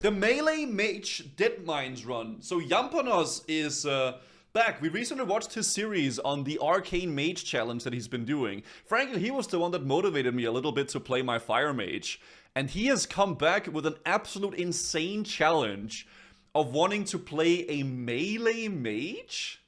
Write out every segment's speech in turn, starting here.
The Melee Mage Deadmines run. So Jampanos is back. We recently watched his series on the Arcane Mage challenge that he's been doing. Frankly, he was the one that motivated me a little bit to play my Fire Mage. And he has come back with an absolute insane challenge of wanting to play a Melee Mage?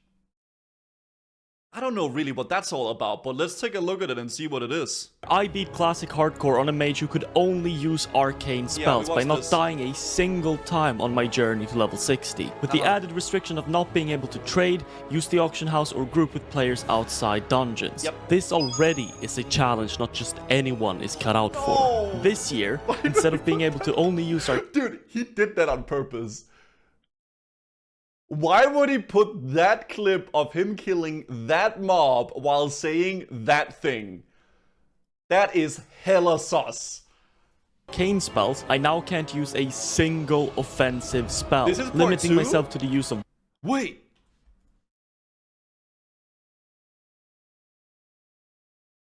I don't know really what that's all about, but let's take a look at it and see what it is. I beat Classic Hardcore on a mage who could only use arcane spells by not dying a single time on my journey to level 60. With the added restriction of not being able to trade, use the auction house or group with players outside dungeons. This already is a challenge not just anyone is cut out for. This year, instead of being able to only use our... Dude, he did that on purpose. Why would he put that clip of him killing that mob while saying that thing? That is hella sus. Arcane spells, I now can't use a single offensive spell, This is part limiting 2? myself to the use of... Wait.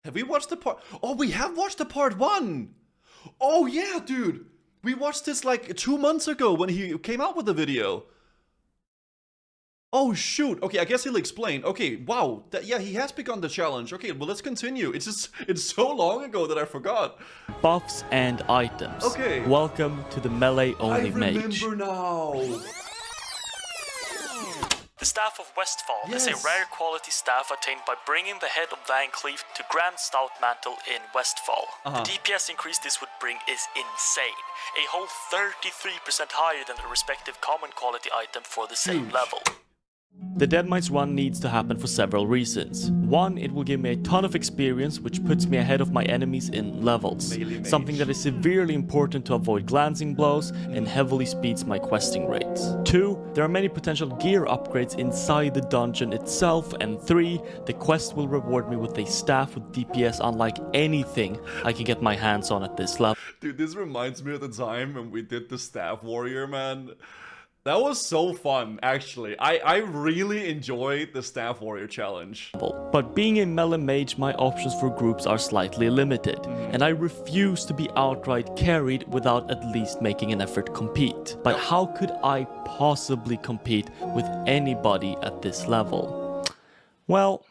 Have we watched the part? Oh, we have watched the part 1. Oh yeah, dude. We watched this like 2 months ago when he came out with the video. Oh shoot, okay, I guess he'll explain. Okay, wow, yeah, he has begun the challenge. Okay, well, let's continue. It's so long ago that I forgot. Buffs and items. Okay. Welcome to the melee-only mage. I remember now. The Staff of Westfall is Yes. a rare quality staff attained by bringing the head of Van Cleef to Grand Stout Mantle in Westfall. The DPS increase this would bring is insane, a whole 33% higher than the respective common quality item for the same level. The Deadmines run needs to happen for several reasons. One, it will give me a ton of experience, which puts me ahead of my enemies in levels. Something that is severely important to avoid glancing blows and heavily speeds my questing rates. 2, there are many potential gear upgrades inside the dungeon itself. And 3, the quest will reward me with a staff with DPS unlike anything I can get my hands on at this level. Dude, this reminds me of the time when we did the Staff Warrior, man. That was so fun, actually. I really enjoyed the Staff Warrior challenge. But being a melee mage, my options for groups are slightly limited, and I refuse to be outright carried without at least making an effort to compete. But how could I possibly compete with anybody at this level? Well...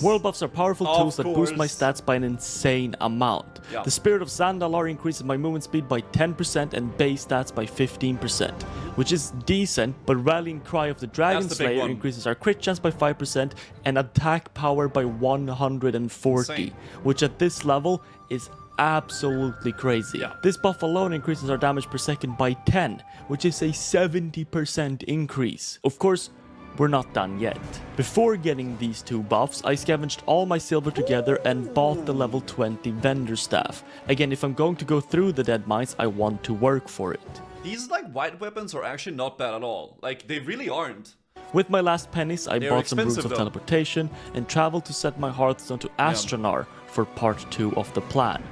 World buffs are powerful tools that boost my stats by an insane amount. The Spirit of Zandalar increases my movement speed by 10% and base stats by 15%, which is decent, but Rallying Cry of the Dragon Slayer increases our crit chance by 5% and attack power by 140, which at this level is absolutely crazy. This buff alone increases our damage per second by 10, which is a 70% increase. Of course, we're not done yet. Before getting these 2 buffs, I scavenged all my silver together and bought the level 20 vendor staff. Again, if I'm going to go through the Deadmines, I want to work for it. These like white weapons are actually not bad at all. Like, they really aren't. With my last pennies, I bought some Runes of though. Teleportation and traveled to set my Hearthstone to Astronar for part 2 of the plan.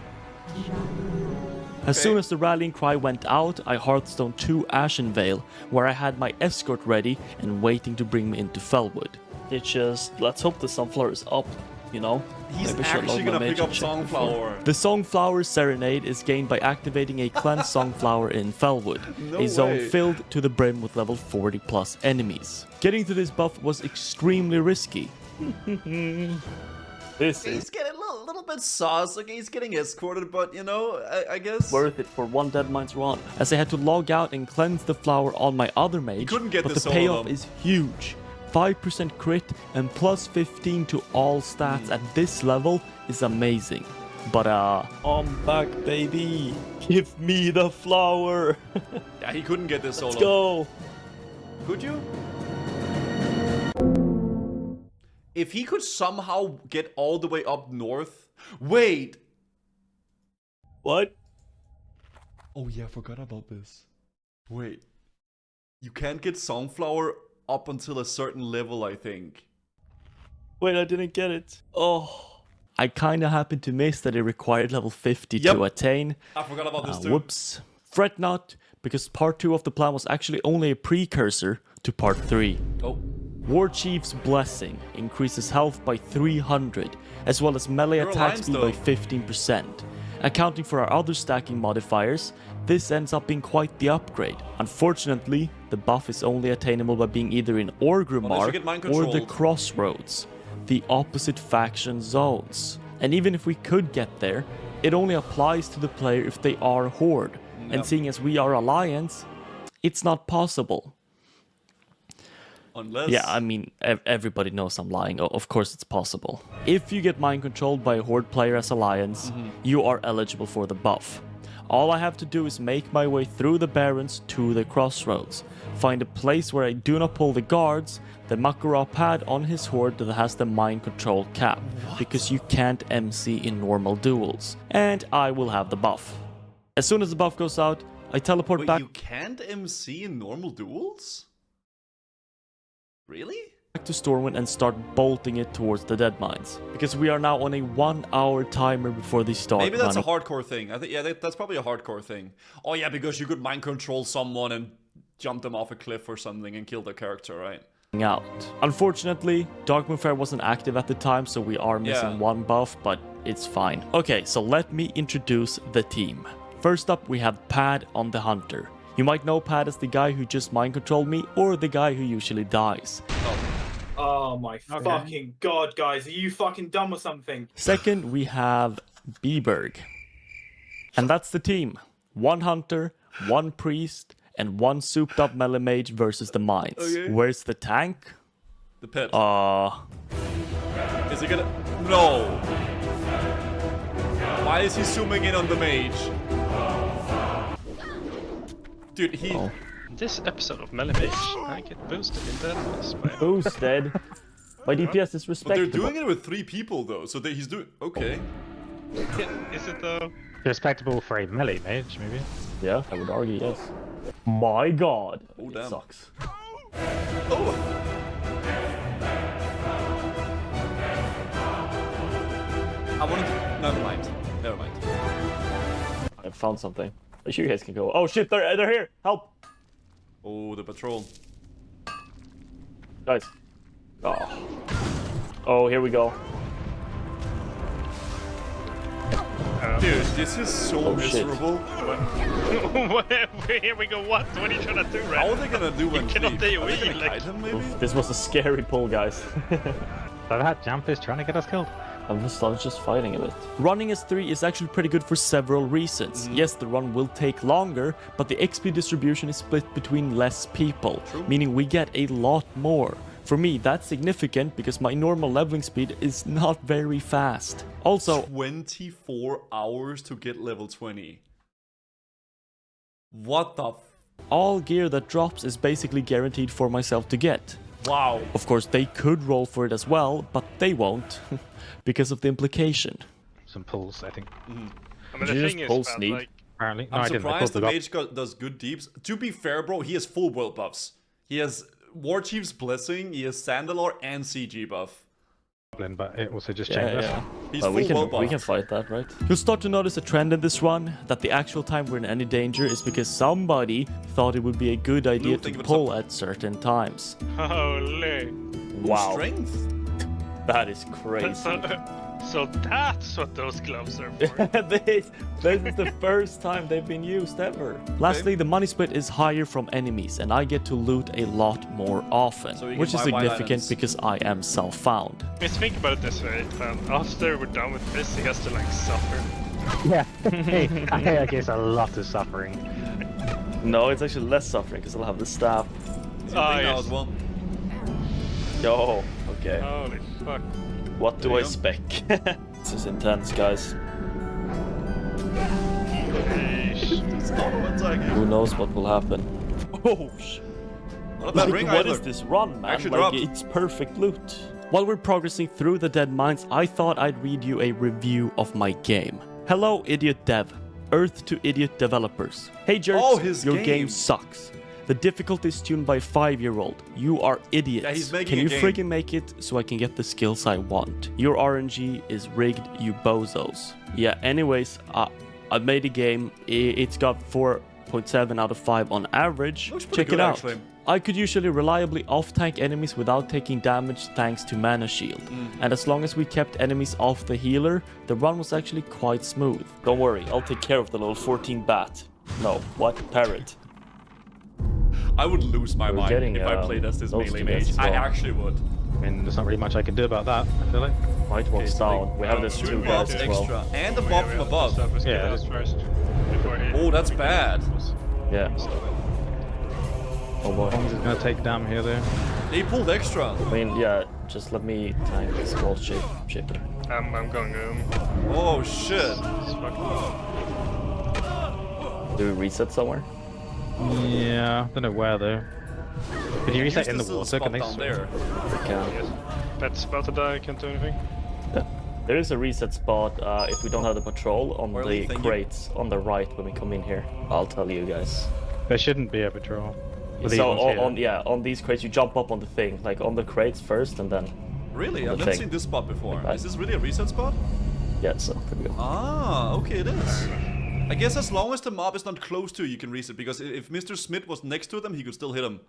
As soon as the Rallying Cry went out, I Hearthstone to Ashenvale, where I had my escort ready and waiting to bring me into Fellwood. It's just, let's hope the Sunflower is up, you know? He's actually gonna pick up Songflower. The Songflower Serenade is gained by activating a cleansed Songflower in Fellwood, a zone filled to the brim with level 40 plus enemies. Getting to this buff was extremely risky. He's getting a little bit sauce. Okay, he's getting escorted, but you know, I guess worth it for one Deadmines run, as I had to log out and cleanse the flower on my other mage. Couldn't get but this the payoff is huge. 5% crit and plus 15 to all stats at this level is amazing. But I'm back, baby. Give me the flower. Yeah, he couldn't get this solo. Let's go. Could you? If he could somehow get all the way up north... Wait! What? Oh yeah, I forgot about this. Wait. You can't get Songflower up until a certain level, I think. Wait, I didn't get it. Oh. I kinda happened to miss that it required level 50 to attain. I forgot about this too. Whoops. Fret not, because part 2 of the plan was actually only a precursor to part 3. Oh. Warchief's Blessing increases health by 300, as well as melee attack speed by 15%. Accounting for our other stacking modifiers, this ends up being quite the upgrade. Unfortunately, the buff is only attainable by being either in Orgrimmar or the Crossroads, the opposite faction zones. And even if we could get there, it only applies to the player if they are Horde. And seeing as we are Alliance, it's not possible. Unless... Yeah, I mean, everybody knows I'm lying. Of course it's possible. If you get mind controlled by a Horde player as Alliance, you are eligible for the buff. All I have to do is make my way through the Barrens to the Crossroads, find a place where I do not pull the guards, then Makura pad on his Horde that has the mind control cap, because you can't MC in normal duels, and I will have the buff. As soon as the buff goes out, I teleport back. You can't MC in normal duels? Really? Back to Stormwind and start bolting it towards the Deadmines, because we are now on a 1 hour timer before they start. Maybe that's a hardcore thing. I think that's probably a hardcore thing. Oh yeah, because you could mind control someone and jump them off a cliff or something and kill their character, right? Out. Unfortunately, Dark Moonfire wasn't active at the time, so we are missing one buff, but it's fine. Okay, so let me introduce the team. First up, we have Pad on the Hunter. You might know Pad as the guy who just mind controlled me, or the guy who usually dies. Oh my fucking god, guys, are you fucking dumb or something? Second, we have Beberg. And that's the team. 1 Hunter, 1 Priest, and 1 souped up melee mage versus the mines. Okay. Where's the tank? The pit. Is he gonna... No! Why is he zooming in on the mage? Dude, he... This episode of Melee Mage, I get boosted in Deadmines. Boosted? My DPS is respectable. But they're doing it with 3 people though, so he's doing... Okay. Is it though? Respectable for a melee mage, maybe? Yeah, I would argue, yes. My god. Oh, damn. It sucks. Oh! I wanted to... Never mind. Never mind. I found something. You guys can go. Oh shit, they're here! Help! Oh, the patrol. Guys. Oh. Oh, here we go. Dude, this is so miserable. Here we go, what? What are you trying to do, right? How are they gonna do when you cannot they gonna like... kite him, maybe? This was a scary pull, guys. So that jump is trying to get us killed. I was just fighting a bit. Running as 3 is actually pretty good for several reasons. Yes, the run will take longer, but the XP distribution is split between less people, meaning we get a lot more. For me, that's significant because my normal leveling speed is not very fast. Also, 24 hours to get level 20. What the all gear that drops is basically guaranteed for myself to get. Wow. Of course, they could roll for it as well, but they won't, because of the implication. Some pulls, I think. I mean, the thing is, man, like... Apparently. No, I'm surprised the mage does good deeps. To be fair, bro, he has full world buffs. He has Warchief's Blessing, he has Sandalor, and CG buff. But it also just changed. Yeah. He's full world buff. We can fight that, right? You'll start to notice a trend in this run, that the actual time we're in any danger is because somebody thought it would be a good idea to pull at certain times. Holy. Wow. Strength? That is crazy. So that's what those gloves are for. This is the first time they've been used ever. Lastly, the money split is higher from enemies, and I get to loot a lot more often, which is significant because I am self-found. Let's think about it this way, after we're done with this, he has to like suffer. Yeah, I guess a lot of suffering. No, it's actually less suffering because I'll have the staff. Yes. As well. Yo, okay. Holy fuck. What do I spec? This is intense, guys. Who knows what will happen? Oh, sh! What is this run, man? Actually like, dropped. it's perfect loot. While we're progressing through the Deadmines, I thought I'd read you a review of my game. Hello, idiot dev. Earth to idiot developers. Hey, jerks, your game sucks. The difficulty is tuned by a 5-year-old. You are idiots. Yeah, he's making can you a game. friggin' make it so I can get the skills I want? Your RNG is rigged, you bozos. Yeah, anyways, I made a game. It's got 4.7 out of 5 on average. Looks Check pretty it good, out. actually. I could usually reliably off-tank enemies without taking damage thanks to mana shield. And as long as we kept enemies off the healer, the run was actually quite smooth. Don't worry, I'll take care of the level 14 bat. No, what? Parrot. I would lose my mind if I played as this melee mage. I actually would. I mean, there's not really much I can do about that, I feel like. White Wolf's down. We have this 2 guys as well. Extra. And a mob from above. Yeah, Oh, that's bad. Yeah. Oh boy. Bombs is gonna take down here though. They pulled extra. I mean, yeah, just let me tank this gold shipper. I'm going home. Oh shit. It's fucking... Do we reset somewhere? Yeah, don't know where though. Can you reset in the water? Can they down there? We can. Yes. Pet's about to die, I can't do anything. There is a reset spot if we don't have the patrol on Early, the thank you. crates on the right when we come in here. I'll tell you guys. There shouldn't be a patrol. With these So ones here. on these crates you jump up on the thing, like on the crates first and then Really? On I've the never thing. seen this spot before. Right. Is this really a reset spot? yeah, so there we go. Ah, okay, it is. I guess as long as the mob is not close to you, you can reset. Because if Mr. Smith was next to them, he could still hit him.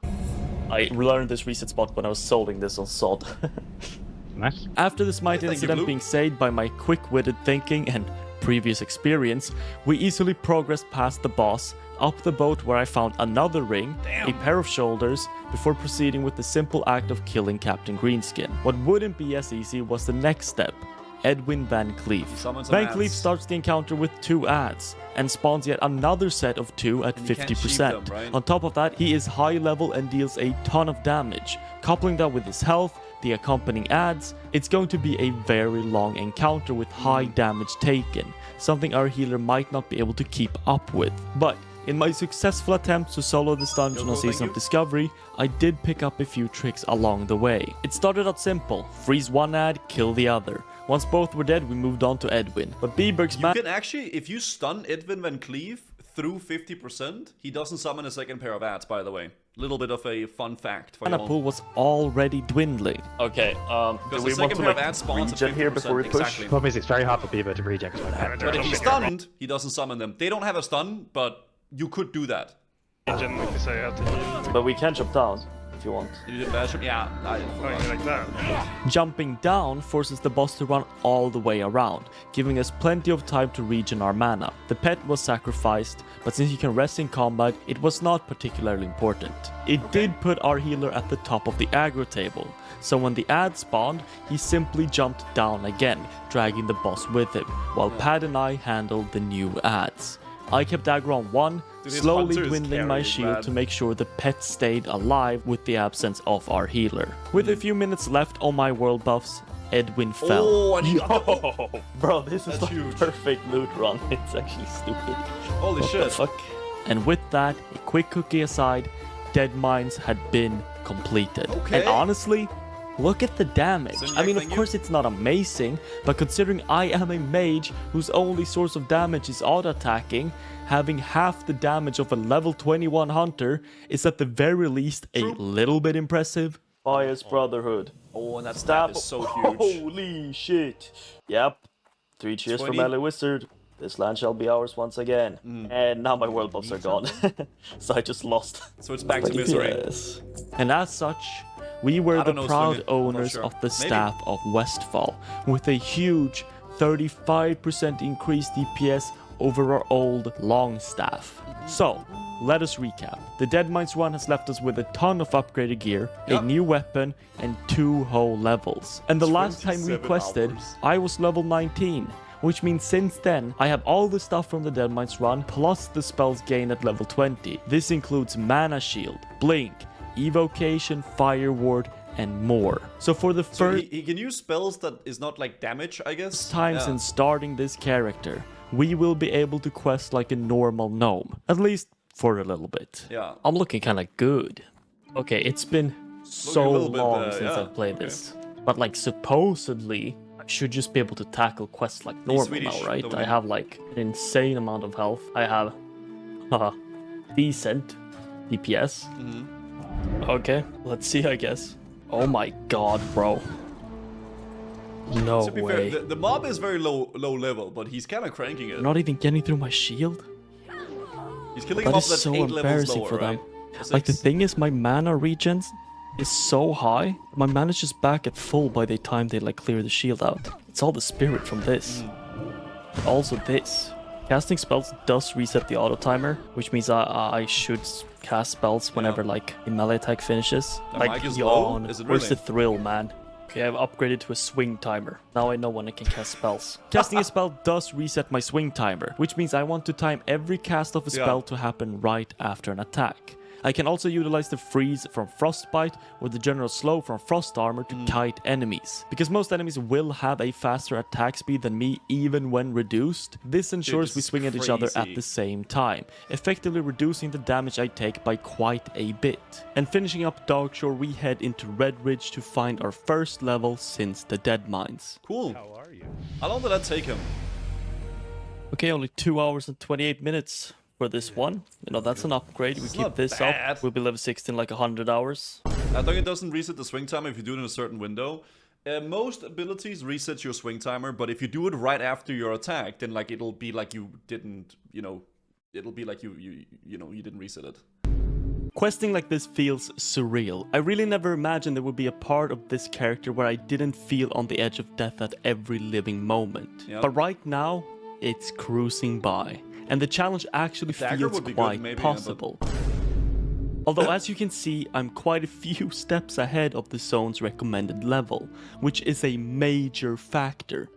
I learned this reset spot when I was solding this on sod. Nice. After the smite Thank you, incident Blue. being saved by my quick-witted thinking and previous experience, we easily progressed past the boss, up the boat where I found another ring, a pair of shoulders, before proceeding with the simple act of killing Captain Greenskin. What wouldn't be as easy was the next step, Edwin Van Cleef. Summons some Van ads. Cleef starts the encounter with 2 ads, and spawns yet another set of 2 at And you can't 50%. sheep them, right? On top of that, he is high level and deals a ton of damage. Coupling that with his health, the accompanying ads, it's going to be a very long encounter with high damage taken, something our healer might not be able to keep up with. But in my successful attempts to solo this dungeon on thank Season you. of Discovery, I did pick up a few tricks along the way. It started out simple, freeze one ad, kill the other. Once both were dead, we moved on to Edwin. But Bieberg's You can actually, if you stun Edwin Van Cleef through 50%, he doesn't summon a second pair of ads, by the way. Little bit of a fun fact for mana you. pool was already dwindling. Okay, Because the second pair of ads spawns at 50%. Exactly. Problem is, it's very hard for Beaver to regen because my pet. But if he's stunned, he doesn't summon them. They don't have a stun, but you could do that. Engine, like they say, I have to heal. But we can jump down if you want. You did bash him? Yeah. Oh, you like that? Jumping down forces the boss to run all the way around, giving us plenty of time to regen our mana. The pet was sacrificed, but since you can rest in combat, it was not particularly important. It did put our healer at the top of the aggro table, so when the ad spawned, he simply jumped down again, dragging the boss with him, while Pad and I handled the new ads. I kept aggro on 1, Dude, his slowly hunter is dwindling my carrying, shield man. to make sure the pet stayed alive with the absence of our healer. With a few minutes left on my world buffs, Edwin fell. Oh, and he got the... Oh, bro, this is That's like huge. perfect loot run. It's actually stupid. Holy What shit. the fuck? And with that, a quick cookie aside, Deadmines had been completed. Okay. And honestly, look at the damage. I mean, of thank you. course it's not amazing, but considering I am a mage whose only source of damage is auto-attacking, having half the damage of a level 21 hunter is at the very least a little bit impressive. Pious Brotherhood. Oh, and that Stab stab is so huge. Holy shit. Yep. 3 cheers 20. for Melee Wizard. This land shall be ours once again. And now my world buffs are gone. So I just lost. So it's back to misery. Yes. And as such, we were I the don't know, proud Slugger. I'm not owners sure. of the Maybe. staff of Westfall, with a huge 35% increased DPS over our old long staff. So, let us recap. The Deadmines run has left us with a ton of upgraded gear, Yep. a new weapon, and 2 whole levels. And the last time we 27 quested, hours. I was level 19. Which means since then, I have all the stuff from the Deadmines run, plus the spells gained at level 20. This includes Mana Shield, Blink, Evocation, Fire Ward, and more. So for the So first he can use spells that is not like damage, I guess. time Yeah. since starting this character, we will be able to quest like a normal gnome. At least for a little bit. Yeah. I'm looking kind of good. Okay, it's been so little bit, long since yeah, I've played okay. this. But like supposedly, I should just be able to tackle quests like normal Swedish, now, right? don't I we? have like an insane amount of health. I have decent DPS. Mm-hmm. Okay, let's see, I guess. Oh my god, bro. No To be way. fair, the mob is very low level, but he's kind of cranking it. Not even getting through my shield? He's killing That him off is that's so 8 levels embarrassing lower, for them. right? Like, the thing is, my mana regens is so high, my mana's just back at full by the time they like clear the shield out. It's all the spirit from this. But also this. Casting spells does reset the auto timer, which means I should cast spells whenever like a melee attack finishes. The like, mic is low? Is it where's really? the thrill, man? Okay, I've upgraded to a swing timer. Now I know when I can cast spells. Casting a spell does reset my swing timer, which means I want to time every cast of a spell to happen right after an attack. I can also utilize the freeze from Frostbite or the general slow from Frost Armor to kite enemies. Because most enemies will have a faster attack speed than me even when reduced, this ensures we swing at each other at the same time, effectively reducing the damage I take by quite a bit. And finishing up Darkshore, we head into Red Ridge to find our first level since the Deadmines. Cool. How are you? How long did that take him? Okay, only 2 hours and 28 minutes. For this one, you know, that's an upgrade. We keep this bad. up, we'll be level 16 like 100 hours. I think it doesn't reset the swing timer if you do it in a certain window. Most abilities reset your swing timer, but if you do it right after your attack, then like it'll be like you didn't, you know, it'll be like you didn't reset it. Questing like this feels surreal. I really never imagined there would be a part of this character where I didn't feel on the edge of death at every living moment. Yep. But right now, it's cruising by. And the challenge actually feels quite possible. Although as you can see, I'm quite a few steps ahead of the zone's recommended level, which is a major factor.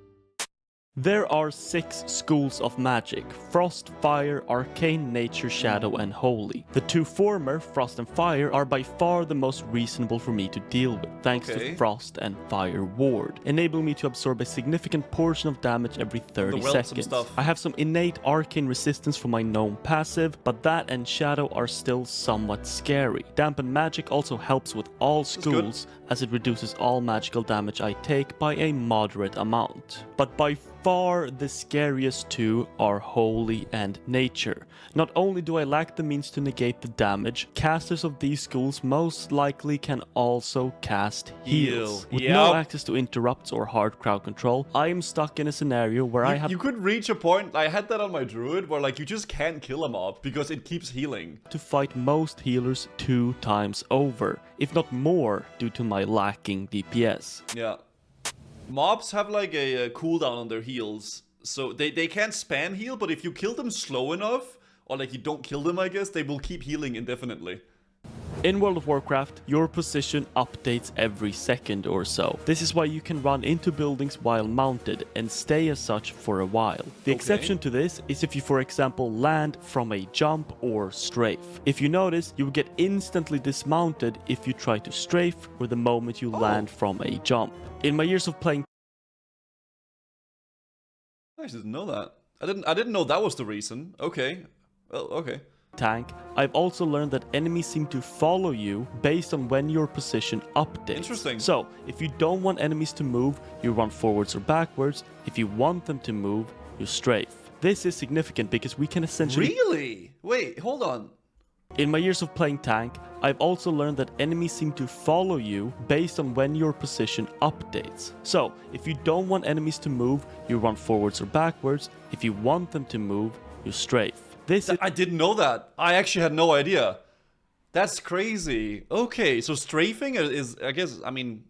There are 6 schools of magic: Frost, Fire, Arcane, Nature, Shadow, and Holy. The 2 former, Frost and Fire, are by far the most reasonable for me to deal with, thanks to Frost and Fire Ward, enabling me to absorb a significant portion of damage every 30 seconds. I have some innate arcane resistance for my gnome passive, but that and Shadow are still somewhat scary. Dampen Magic also helps with all schools, as it reduces all magical damage I take by a moderate amount. But by far the scariest 2 are Holy and Nature. Not only do I lack the means to negate the damage, casters of these schools most likely can also cast heals. With no access to interrupts or hard crowd control, I am stuck in a scenario where I have... You could reach a point, I had that on my druid, where like you just can't kill him up because it keeps healing. ...to fight most healers 2 times over, if not more, due to my lacking DPS. Yeah. Mobs have like a cooldown on their heals, so they can't spam heal, but if you kill them slow enough, or like you don't kill them, I guess, they will keep healing indefinitely. In World of Warcraft, your position updates every second or so. This is why you can run into buildings while mounted and stay as such for a while. The exception to this is if you, for example, land from a jump or strafe. If you notice, you will get instantly dismounted if you try to strafe or the moment you land from a jump. In my years of playing... I didn't know that. I didn't know that was the reason. Okay. Well, okay. Tank, I've also learned that enemies seem to follow you based on when your position updates. Interesting. So, if you don't want enemies to move, you run forwards or backwards. If you want them to move, you strafe. This is significant because we can essentially... Really? Wait, hold on. In my years of playing tank, I've also learned that enemies seem to follow you based on when your position updates. So, if you don't want enemies to move, you run forwards or backwards. If you want them to move, you strafe. I didn't know that. I actually had no idea. That's crazy. Okay, so strafing is, I guess, I mean...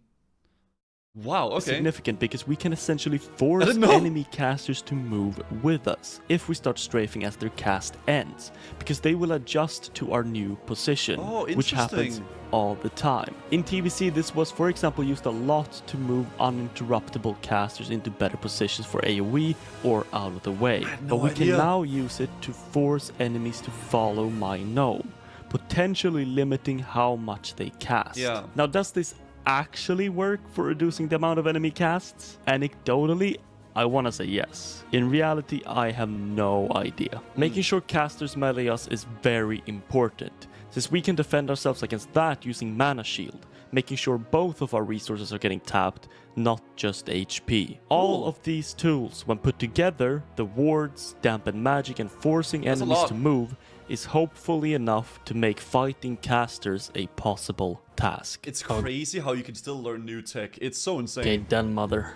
Wow, okay. Significant because we can essentially force enemy casters to move with us if we start strafing as their cast ends, because they will adjust to our new position, which happens all the time. In TBC, this was, for example, used a lot to move uninterruptible casters into better positions for AoE or out of the way. But we can now use it to force enemies to follow my gnome, potentially limiting how much they cast. Yeah. Now, does this actually work for reducing the amount of enemy casts? Anecdotally, I want to say yes. In reality, I have no idea. Making sure casters melee us is very important, since we can defend ourselves against that using mana shield, making sure both of our resources are getting tapped, not just HP. All of these tools, when put together, the wards, dampen magic, and forcing enemies to move, is hopefully enough to make fighting casters a possible task. It's crazy how you can still learn new tech. It's so insane. Okay, then mother.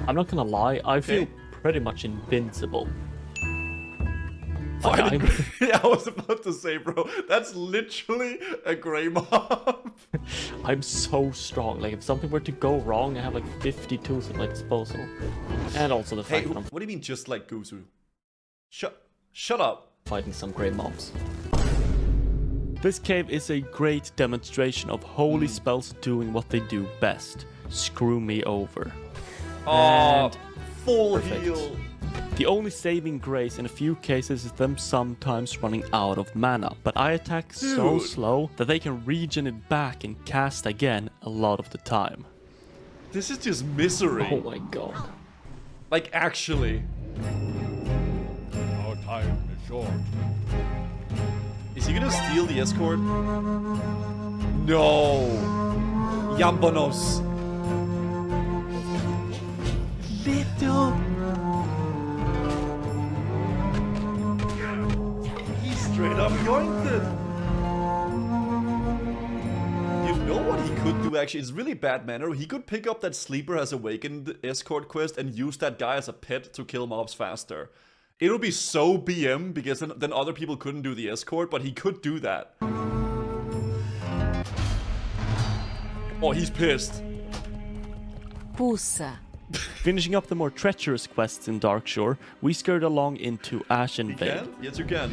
I'm not gonna lie, I feel pretty much invincible. Fighting. Yeah, I was about to say, bro, that's literally a gray mob. I'm so strong. Like, if something were to go wrong, I have like 50 tools at my disposal. And also the fact that I'm What do you mean just like Guzu? Shut up. fighting some gray mobs. This cave is a great demonstration of holy spells doing what they do best. Screw me over. Oh, And full perfect. heal. The only saving grace in a few cases is them sometimes running out of mana, but I attack so Dude. slow that they can regen it back and cast again a lot of the time. This is just misery. Oh my god. Like, actually. Our time is short. Is he gonna steal the escort? No. Yambonos. Little. He straight up yoinked it. You know what he could do actually? It's really bad manner. He could pick up that Sleeper Has Awakened escort quest and use that guy as a pet to kill mobs faster. It would be so BM because then other people couldn't do the escort, but he could do that. Oh, he's pissed. Pussa. Finishing up the more treacherous quests in Darkshore, we skirt along into Ashen You Vale. can? Yes, you can.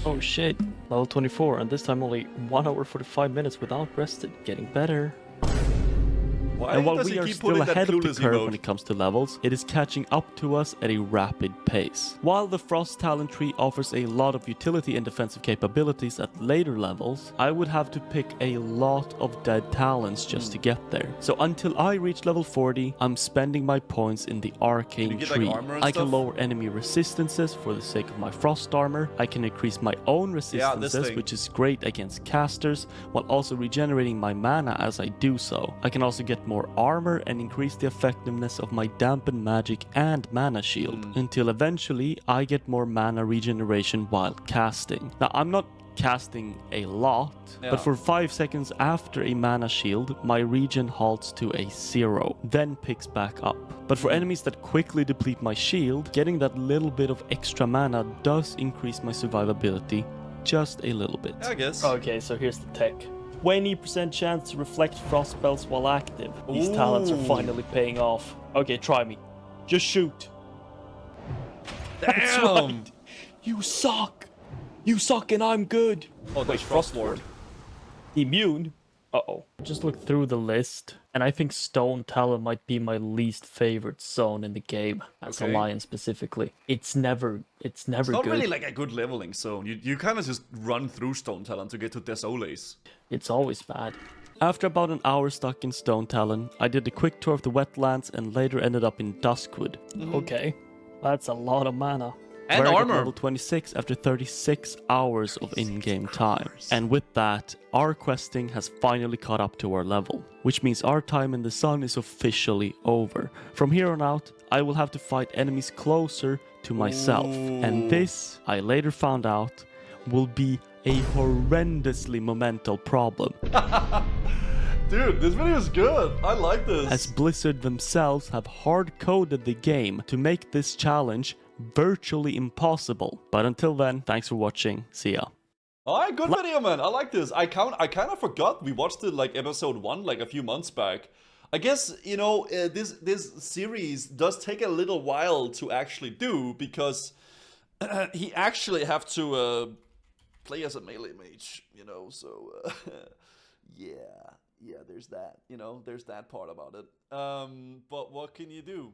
Oh shit, level 24, and this time only 1 hour 45 minutes without rested. Getting better. Why And while does we he are keep still pulling that ahead of the clueless curve emote? when it comes to levels, it is catching up to us at a rapid pace. While the Frost Talent tree offers a lot of utility and defensive capabilities at later levels, I would have to pick a lot of dead talents just to get there. So until I reach level 40, I'm spending my points in the Arcane get, like, tree. armor and I can stuff? lower enemy resistances for the sake of my Frost armor. I can increase my own resistances, thing. which is great against casters, while also regenerating my mana as I do so. I can also get more armor and increase the effectiveness of my dampened magic and mana shield, until eventually I get more mana regeneration while casting. Now, I'm not casting a lot, Yeah. but for 5 seconds after a mana shield, my regen halts to a 0, then picks back up. But for enemies that quickly deplete my shield, getting that little bit of extra mana does increase my survivability just a little bit. I guess. Okay, so here's the tech. 20% chance to reflect frost spells while active. These talents are Ooh. finally paying off. Okay, try me. Just shoot. That's Damn. right. You suck. You suck and I'm good. Oh, there's Frost Lord. Immune? Uh-oh. Just look through the list, and I think Stone Talon might be my least favorite zone in the game, as Okay. a lion specifically. It's never It's not good. really like a good leveling zone. You kind of just run through Stone Talon to get to Desoles. It's always bad. After about an hour stuck in Stone Talon, I did a quick tour of the wetlands and later ended up in Duskwood. Okay, that's a lot of mana. And Where I got armor. level 26 after 36 hours of in-game time. And with that, our questing has finally caught up to our level, which means our time in the sun is officially over. From here on out, I will have to fight enemies closer to myself. And this, I later found out, will be a horrendously momental problem, Dude, this video is good. I like this. as Blizzard themselves have hard-coded the game to make this challenge virtually impossible. But until then, thanks for watching. See ya. Alright, good video, man. I like this. I kind of forgot we watched it like episode 1 like a few months back. I guess, you know, this series does take a little while to actually do because he actually have to play as a melee mage, you know, so yeah, there's that, you know, there's that part about it. But what can you do?